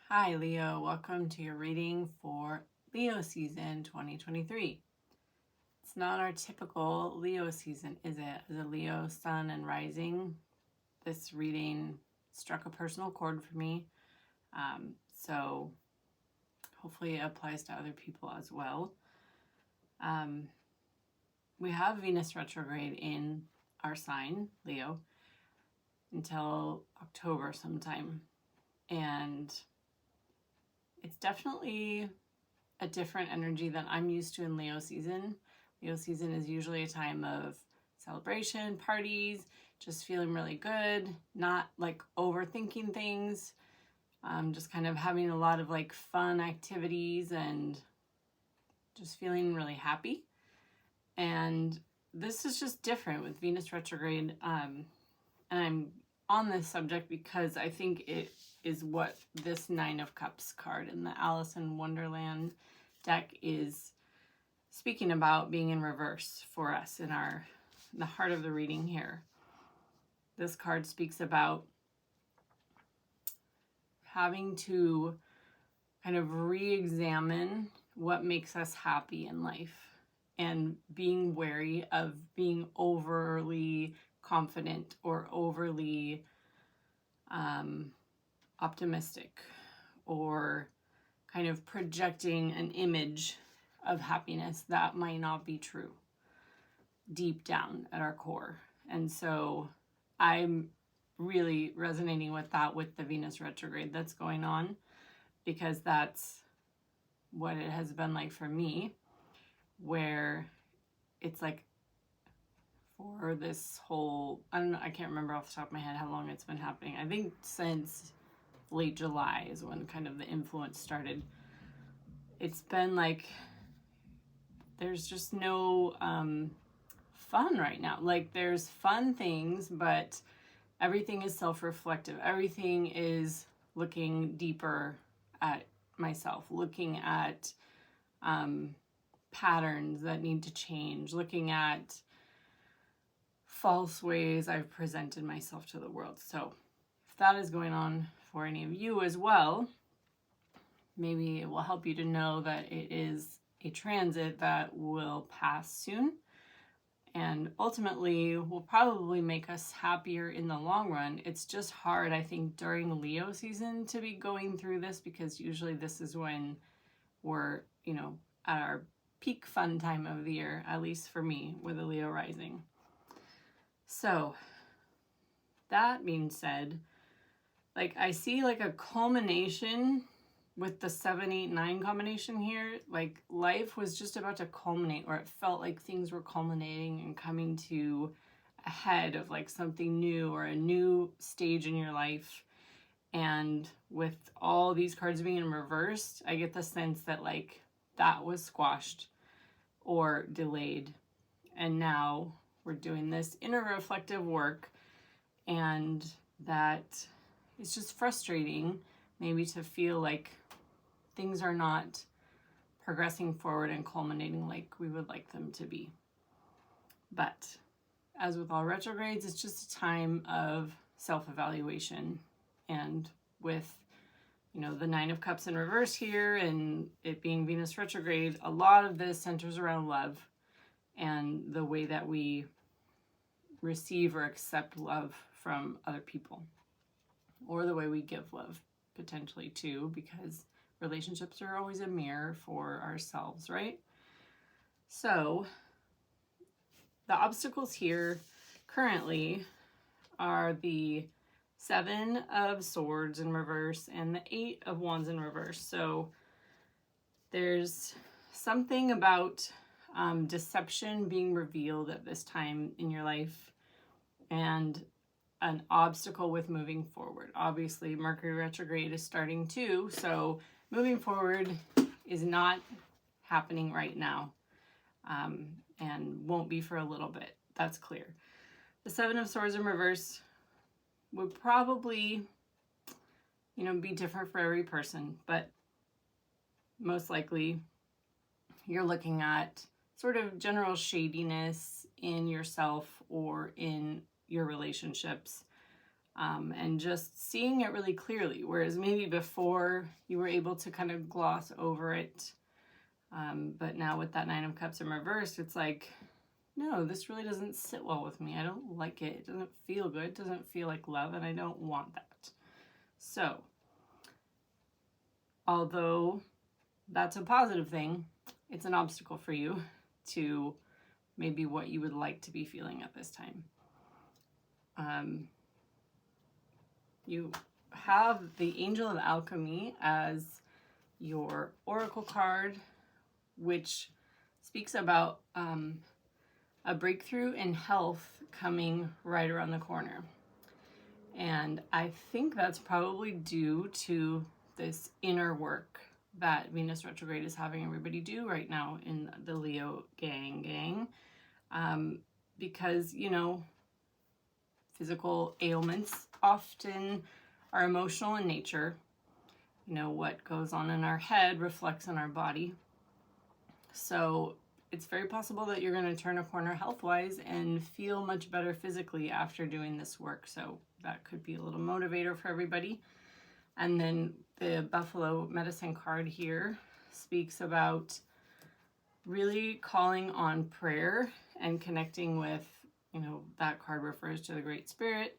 Hi Leo, welcome to your reading for Leo season 2023. It's not our typical Leo season, is it? As a Leo sun and rising, this reading struck a personal chord for me. So hopefully it applies to other people as well. We have Venus retrograde in our sign, Leo, until October sometime. And it's definitely a different energy than I'm used to in Leo season. Leo season is usually a time of celebration, parties, just feeling really good, not like overthinking things, just kind of having a lot of like fun activities and just feeling really happy. And this is just different with Venus retrograde. And I'm on this subject because I think it is what this Nine of Cups card in the Alice in Wonderland deck is speaking about, being in reverse for us in the heart of the reading here. This card speaks about having to kind of re-examine what makes us happy in life and being wary of being overly confident or overly optimistic or kind of projecting an image of happiness that might not be true deep down at our core. And so I'm really resonating with that with the Venus retrograde that's going on, because that's what it has been like for me, where it's like for this whole, I don't know, I can't remember off the top of my head how long it's been happening. I think since late July is when kind of the influence started. It's been like there's just no fun right now. Like there's fun things, but everything is self-reflective. Everything is looking deeper at myself, looking at patterns that need to change, looking at false ways I've presented myself to the world. So if that is going on for any of you as well, maybe it will help you to know that it is a transit that will pass soon and ultimately will probably make us happier in the long run. It's just hard, I think, during Leo season to be going through this, because usually this is when we're, at our peak fun time of the year, at least for me, with a Leo rising. So that being said, like I see like a culmination with the 7, 8, 9 combination here. Like life was just about to culminate, or it felt like things were culminating and coming to a head of like something new or a new stage in your life. And with all these cards being in reversed, I get the sense that like that was squashed or delayed. And now we're doing this inner reflective work, and that it's just frustrating maybe to feel like things are not progressing forward and culminating like we would like them to be. But as with all retrogrades, it's just a time of self-evaluation. And with, the Nine of Cups in reverse here and it being Venus retrograde, a lot of this centers around love and the way that we receive or accept love from other people, or the way we give love potentially too, because relationships are always a mirror for ourselves, right? So the obstacles here currently are the 7 of Swords in reverse and the 8 of Wands in reverse. So there's something about deception being revealed at this time in your life, and an obstacle with moving forward. Obviously, Mercury retrograde is starting too, so moving forward is not happening right now, and won't be for a little bit. That's clear. The 7 of Swords in reverse would probably, be different for every person, but most likely you're looking at sort of general shadiness in yourself or in your relationships. and just seeing it really clearly. Whereas maybe before you were able to kind of gloss over it. But now with that Nine of Cups in reverse, it's like, no, this really doesn't sit well with me. I don't like it. It doesn't feel good. It doesn't feel like love, and I don't want that. So, although that's a positive thing, it's an obstacle for you to maybe what you would like to be feeling at this time. You have the Angel of Alchemy as your oracle card, which speaks about a breakthrough in health coming right around the corner. And I think that's probably due to this inner work that Venus retrograde is having everybody do right now in the Leo gang. Because, you know, physical ailments often are emotional in nature. You know, what goes on in our head reflects on our body. So it's very possible that you're going to turn a corner health-wise and feel much better physically after doing this work. So that could be a little motivator for everybody. And then the Buffalo Medicine card here speaks about really calling on prayer and connecting with, you know, that card refers to the Great Spirit,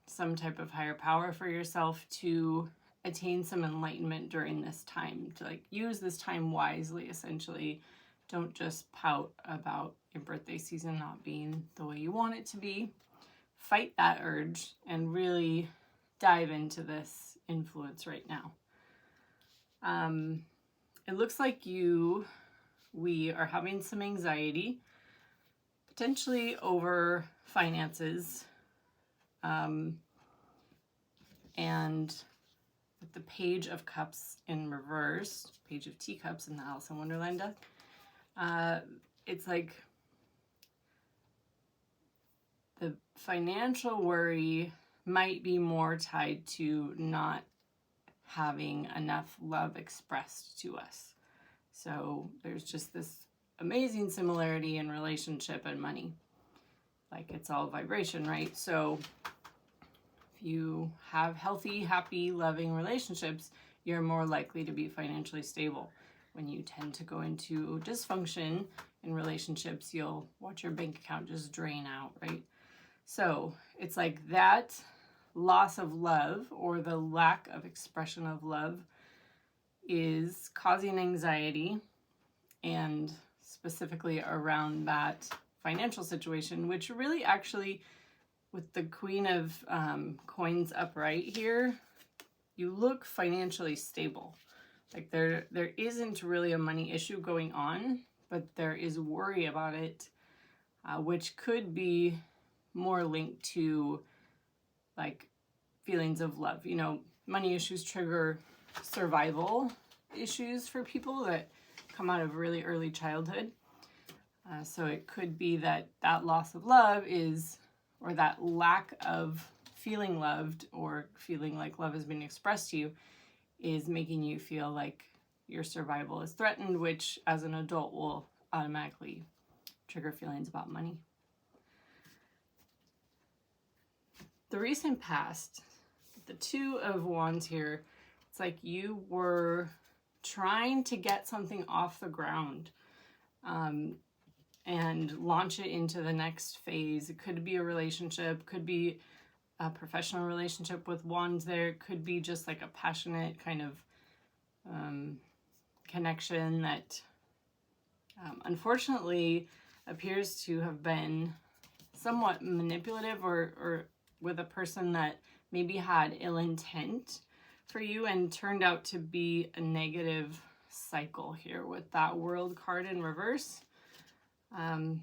some type of higher power for yourself to attain some enlightenment during this time, to like use this time wisely, essentially. Don't just pout about your birthday season not being the way you want it to be. Fight that urge and really dive into this influence right now. It looks like we are having some anxiety, potentially over finances, and with the Page of Cups in reverse, Page of Teacups in the Alice in Wonderland deck, it's like the financial worry might be more tied to not having enough love expressed to us. So there's just this amazing similarity in relationship and money. Like, it's all vibration, right? So if you have healthy, happy, loving relationships, you're more likely to be financially stable. When you tend to go into dysfunction in relationships, you'll watch your bank account just drain out, right? So it's like that loss of love or the lack of expression of love is causing anxiety, and specifically around that financial situation, which really actually, with the Queen of Coins upright here, you look financially stable. Like there isn't really a money issue going on, but there is worry about it, which could be more linked to like feelings of love. You know, money issues trigger survival issues for people that come out of really early childhood. So it could be that loss of love is, or that lack of feeling loved or feeling like love is being expressed to you, is making you feel like your survival is threatened, which as an adult will automatically trigger feelings about money. The recent past, the Two of Wands here, it's like you were trying to get something off the ground and launch it into the next phase. It could be a relationship, could be a professional relationship with wands there. It could be just like a passionate kind of connection that unfortunately appears to have been somewhat manipulative or with a person that maybe had ill intent for you and turned out to be a negative cycle here with that World card in reverse. And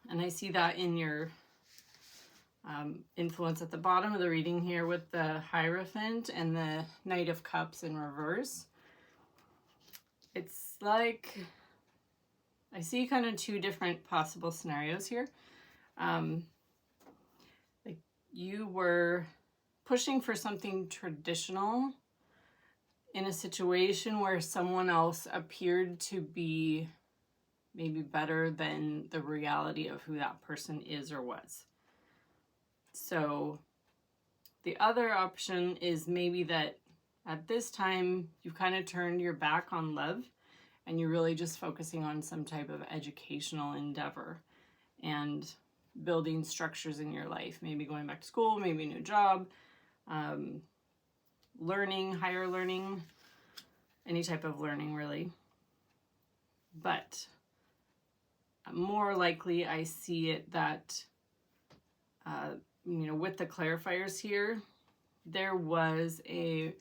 I see that in your influence at the bottom of the reading here with the Hierophant and the Knight of Cups in reverse. It's like I see kind of two different possible scenarios here. Like you were pushing for something traditional in a situation where someone else appeared to be maybe better than the reality of who that person is or was. So the other option is maybe that at this time you've kind of turned your back on love and you're really just focusing on some type of educational endeavor and building structures in your life, maybe going back to school, maybe a new job, learning, higher learning, any type of learning really. But more likely I see it that, with the clarifiers here, there was an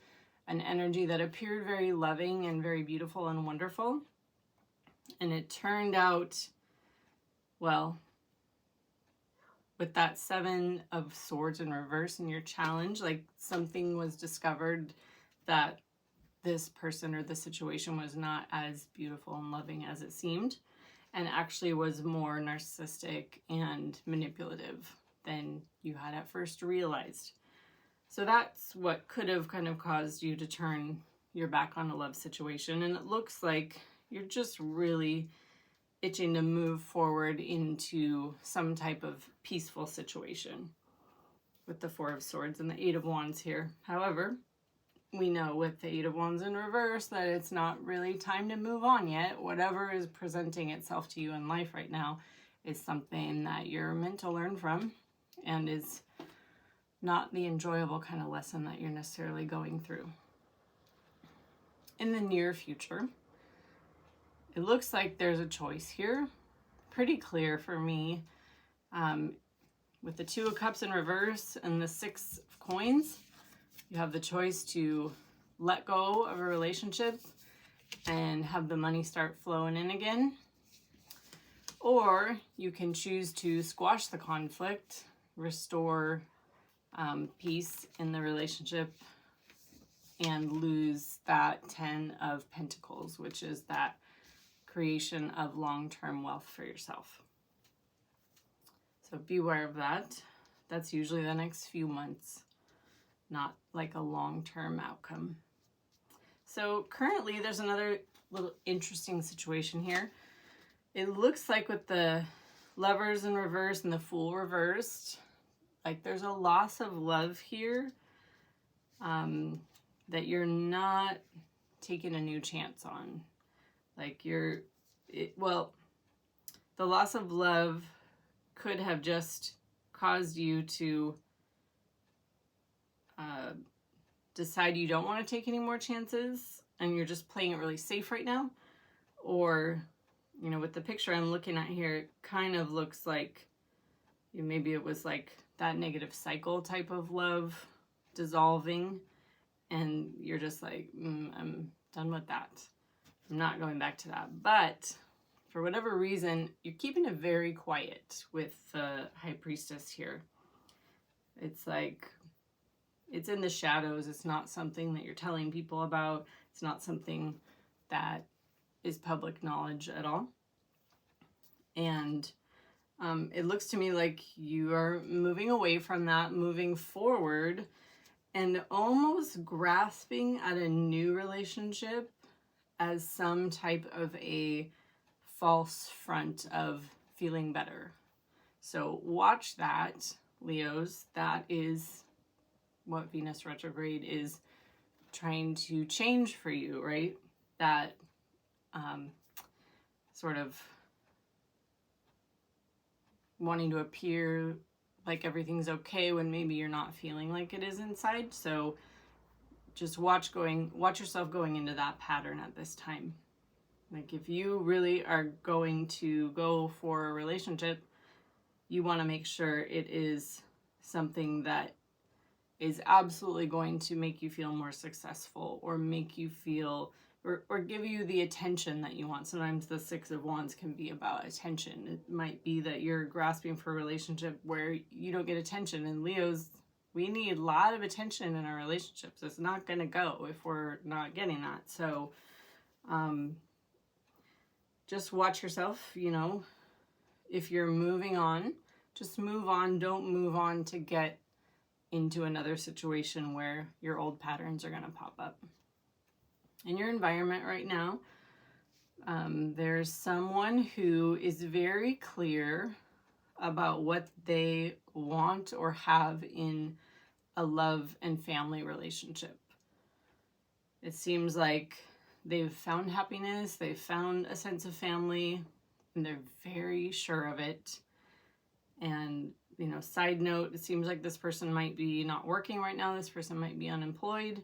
energy that appeared very loving and very beautiful and wonderful. And it turned out, well, with that 7 of Swords in reverse in your challenge, like something was discovered that this person or the situation was not as beautiful and loving as it seemed, and actually was more narcissistic and manipulative than you had at first realized. So that's what could have kind of caused you to turn your back on a love situation. And it looks like you're just really itching to move forward into some type of peaceful situation with the 4 of Swords and the 8 of Wands here. However, we know with the 8 of Wands in reverse that it's not really time to move on yet. Whatever is presenting itself to you in life right now is something that you're meant to learn from and is not the enjoyable kind of lesson that you're necessarily going through. In the near future, it looks like there's a choice here. Pretty clear for me. With the 2 of Cups in reverse and the 6 of Coins, you have the choice to let go of a relationship and have the money start flowing in again. Or you can choose to squash the conflict, restore peace in the relationship, and lose that 10 of Pentacles, which is that creation of long-term wealth for yourself. So beware of that. That's usually the next few months, not like a long-term outcome. So currently there's another little interesting situation here. It looks like with the Lovers in reverse and the Fool reversed, like there's a loss of love here, that you're not taking a new chance on. Like the loss of love could have just caused you to decide you don't want to take any more chances and you're just playing it really safe right now. Or, with the picture I'm looking at here, it kind of looks like maybe it was like that negative cycle type of love dissolving and you're just like, I'm done with that. I'm not going back to that. But for whatever reason, you're keeping it very quiet with the High Priestess here. It's like, it's in the shadows. It's not something that you're telling people about. It's not something that is public knowledge at all. And it looks to me like you are moving away from that, moving forward, and almost grasping at a new relationship as some type of a false front of feeling better. So watch that, Leos. That is what Venus retrograde is trying to change for you, right? That sort of wanting to appear like everything's okay when maybe you're not feeling like it is inside. So just watch yourself going into that pattern at this time. Like if you really are going to go for a relationship, you want to make sure it is something that is absolutely going to make you feel more successful or make you feel or give you the attention that you want. Sometimes the 6 of Wands can be about attention. It might be that you're grasping for a relationship where you don't get attention. And Leos, we need a lot of attention in our relationships. It's not going to go if we're not getting that. So just watch yourself, if you're moving on, just move on. Don't move on to get into another situation where your old patterns are going to pop up. In your environment right now, there's someone who is very clear about what they want or have in a love and family relationship. It seems like they've found happiness, they've found a sense of family, and they're very sure of it. And, side note, it seems like this person might be not working right now. This person might be unemployed.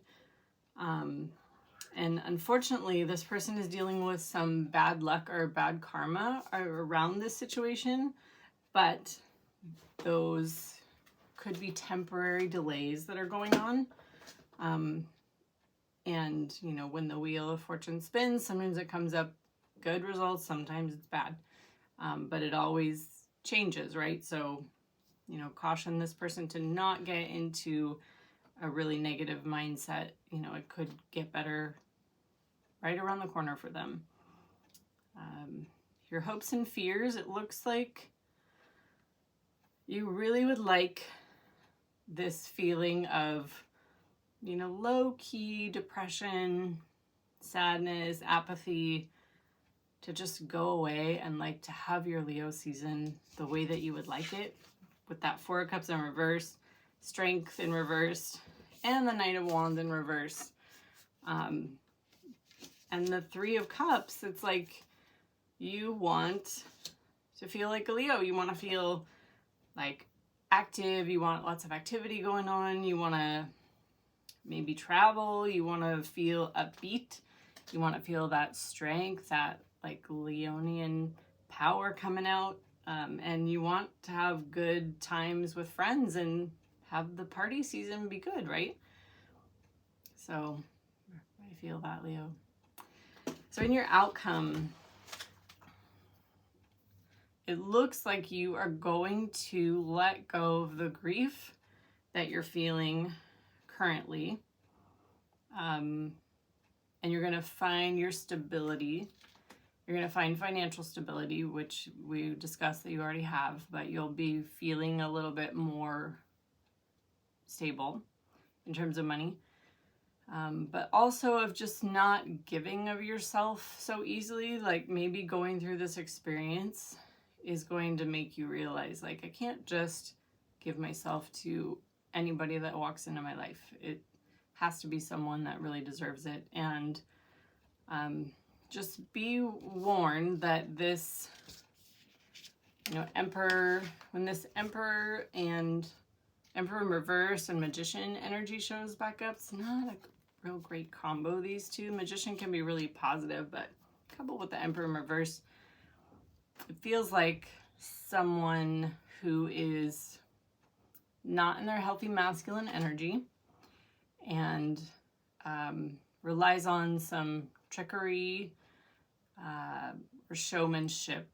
And unfortunately, this person is dealing with some bad luck or bad karma around this situation. But those could be temporary delays that are going on. And, when the wheel of fortune spins, sometimes it comes up good results, sometimes it's bad. But it always changes, right? So, caution this person to not get into a really negative mindset. It could get better right around the corner for them. Your hopes and fears, it looks like you really would like this feeling of, low-key depression, sadness, apathy to just go away, and like to have your Leo season the way that you would like it, with that Four of Cups in reverse, Strength in reverse, and the Knight of Wands in reverse. And the Three of Cups, it's like you want to feel like a Leo. You want to feel like active. You want lots of activity going on. You want to maybe travel. You want to feel upbeat. You want to feel that strength, that like Leonian power coming out. And you want to have good times with friends and have the party season be good, right? So I feel that, Leo. So in your outcome, it looks like you are going to let go of the grief that you're feeling currently. And you're going to find your stability. You're going to find financial stability, which we discussed that you already have, but you'll be feeling a little bit more stable in terms of money. But also of just not giving of yourself so easily. Like maybe going through this experience is going to make you realize, like, I can't just give myself to anybody that walks into my life. It has to be someone that really deserves it. And just be warned that this, Emperor, when this Emperor and Emperor in reverse and Magician energy shows back up, it's not a real great combo, these two. Magician can be really positive, but coupled with the Emperor in reverse, it feels like someone who is not in their healthy masculine energy and relies on some trickery or showmanship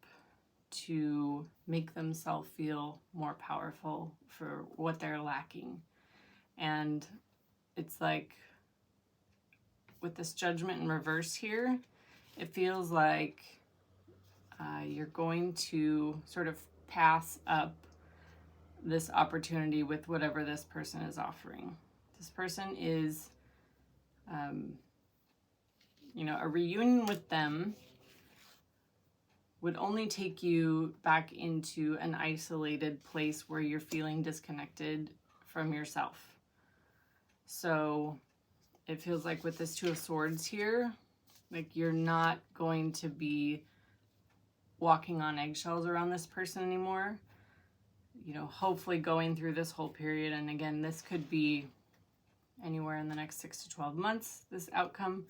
to make themselves feel more powerful for what they're lacking. And it's like with this Judgment in reverse here, it feels like you're going to sort of pass up this opportunity with whatever this person is offering. This person is, a reunion with them would only take you back into an isolated place where you're feeling disconnected from yourself. So it feels like with this Two of Swords here, like you're not going to be walking on eggshells around this person anymore. Hopefully going through this whole period. And again, this could be anywhere in the next 6 to 12 months, this outcome.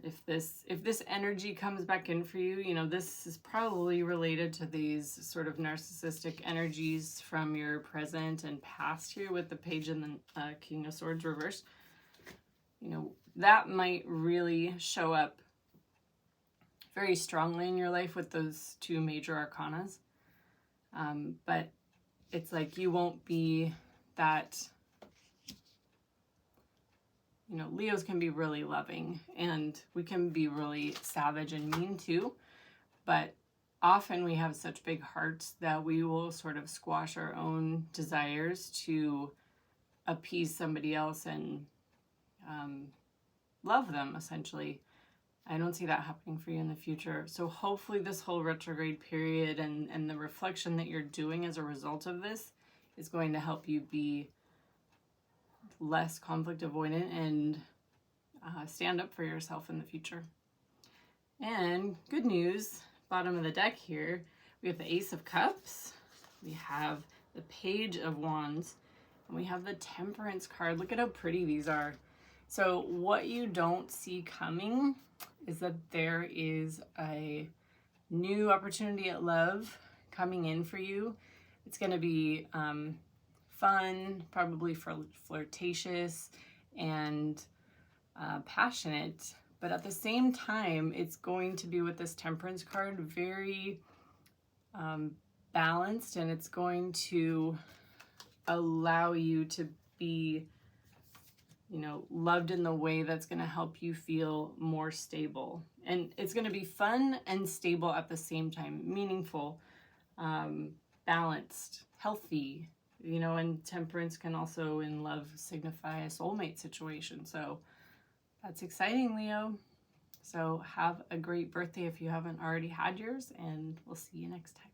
If this energy comes back in for you, this is probably related to these sort of narcissistic energies from your present and past here with the Page and the King of Swords reverse. That might really show up very strongly in your life with those two major arcanas. But it's like you won't be that... Leos can be really loving, and we can be really savage and mean too, but often we have such big hearts that we will sort of squash our own desires to appease somebody else and love them, essentially. I don't see that happening for you in the future. So hopefully this whole retrograde period and the reflection that you're doing as a result of this is going to help you be less conflict avoidant and stand up for yourself in the future. And good news, bottom of the deck here, we have the Ace of Cups, we have the Page of Wands, and we have the Temperance card. Look at how pretty these are. So what you don't see coming is that there is a new opportunity at love coming in for you. It's going to be fun, probably flirtatious and passionate, but at the same time, it's going to be, with this Temperance card, very balanced, and it's going to allow you to be, loved in the way that's going to help you feel more stable. And it's going to be fun and stable at the same time, meaningful, balanced, healthy, and Temperance can also in love signify a soulmate situation. So that's exciting, Leo. So have a great birthday if you haven't already had yours, and we'll see you next time.